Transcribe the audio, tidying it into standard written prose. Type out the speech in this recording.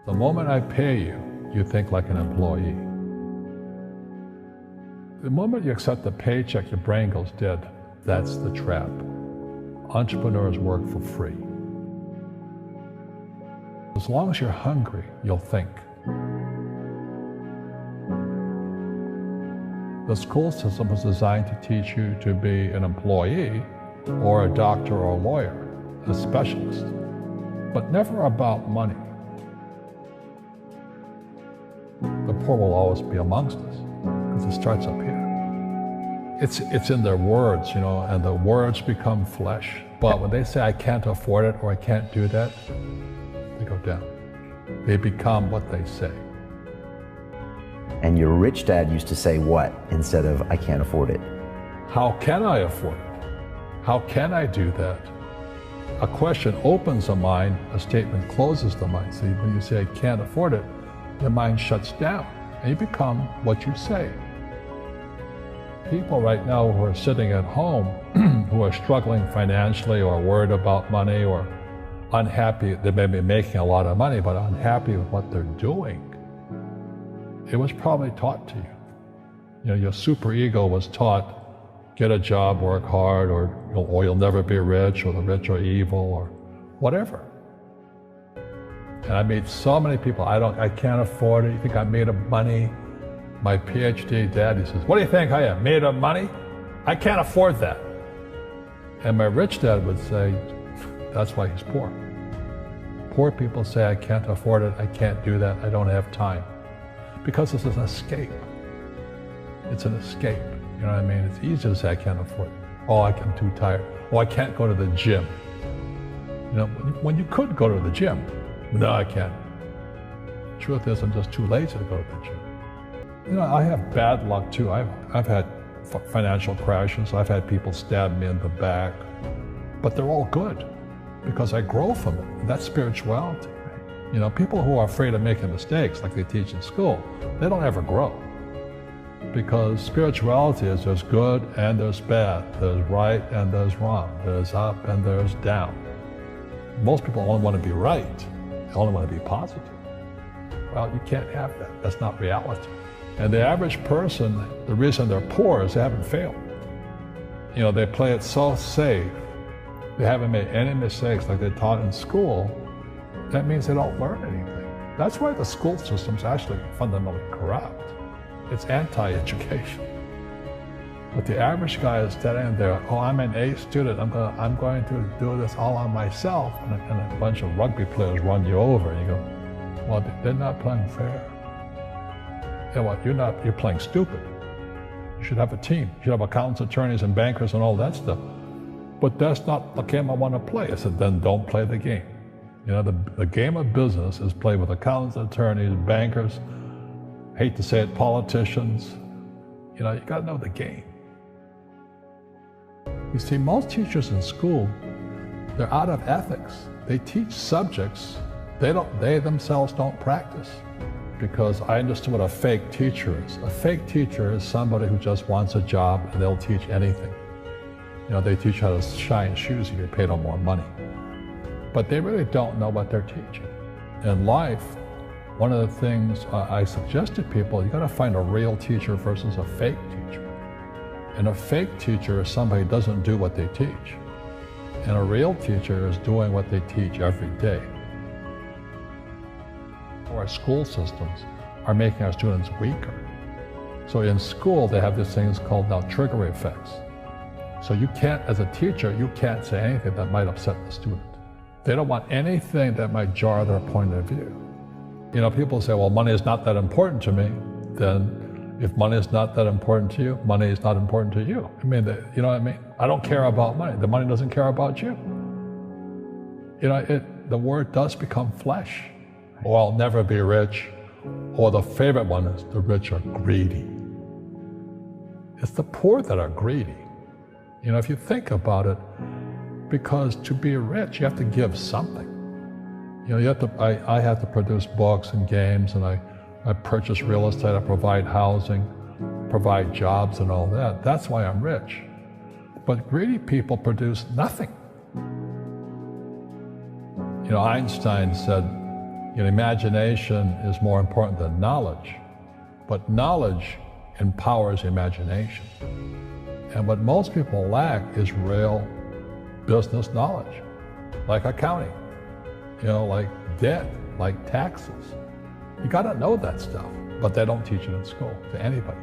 The moment I pay you, you think like an employee. The moment you accept the paycheck, your brain goes dead. That's the trap. Entrepreneurs work for free. As long as you're hungry, you'll think. The school system is designed to teach you to be an employee or a doctor or a lawyer, a specialist, but never about money. The poor will always be amongst us because it starts up here. It's in their words, and the words become flesh. But when they say, I can't afford it or I can't do that, they go down. They become what they say. And your rich dad used to say what instead of, I can't afford it? How can I afford it? How can I do that? A question opens the mind, a statement closes the mind. See, when you say, I can't afford it, your mind shuts down and you become what you say. People right now who are sitting at home, who are struggling financially or worried about money or unhappy, they may be making a lot of money, but unhappy with what they're doing. It was probably taught to you. Your superego was taught, get a job, work hard, or you'll never be rich, or the rich are evil, or whatever. And I meet so many people, I can't afford it. You think I'm made of money? My PhD dad, he says, what do you think I am, made of money? I can't afford that. And my rich dad would say, that's why he's poor. Poor people say, I can't afford it, I can't do that, I don't have time. Because it's an escape. It's an escape, you know what I mean? It's easy to say, I can't afford it. Oh, I'm too tired. Oh, I can't go to the gym. When you could go to the gym. No, I can't. Truth is, I'm just too lazy to go to the gym. I have bad luck too. I've had financial crashes. I've had people stab me in the back, but they're all good because I grow from it. And that's spirituality. People who are afraid of making mistakes, like they teach in school, they don't ever grow. Because spirituality is there's good and there's bad, there's right and there's wrong, there's up and there's down. Most people only want to be right. They only want to be positive. Well, you can't have that. That's not reality. And the average person, the reason they're poor is they haven't failed. They play it so safe. They haven't made any mistakes like they taught in school. That means they don't learn anything. That's why the school system's actually fundamentally corrupt. It's anti-education. But the average guy is standing there, oh, I'm an A student, I'm going to do this all on myself, and a bunch of rugby players run you over, and you go, well, they're not playing fair. You're playing stupid. You should have a team. You should have accountants, attorneys, and bankers and all that stuff. But that's not the game I want to play. I said, then don't play the game. The game of business is played with accountants, attorneys, bankers, hate to say it, politicians. You got to know the game. You see, most teachers in school, they're out of ethics. They teach subjects they themselves don't practice. Because I understood what a fake teacher is. A fake teacher is somebody who just wants a job and they'll teach anything. They teach how to shine shoes if you pay them more money. But they really don't know what they're teaching. In life, one of the things I suggest to people, you gotta find a real teacher versus a fake teacher. And a fake teacher is somebody who doesn't do what they teach. And a real teacher is doing what they teach every day. Our school systems are making our students weaker. So in school, they have these things called now trigger effects. So you can't, as a teacher, you can't say anything that might upset the student. They don't want anything that might jar their point of view. People say, well, money is not that important to me. Then if money is not that important to you, money is not important to you. You know what I mean? I don't care about money. The money doesn't care about you. The word does become flesh. Or I'll never be rich. Or the favorite one is the rich are greedy. It's the poor that are greedy. If you think about it, because to be rich, you have to give something. I have to produce books and games, and I purchase real estate, I provide housing, provide jobs and all that. That's why I'm rich. But greedy people produce nothing. Einstein said, Imagination is more important than knowledge, but knowledge empowers imagination. And what most people lack is real business knowledge, like accounting, like debt, like taxes. You gotta know that stuff, but they don't teach it in school to anybody.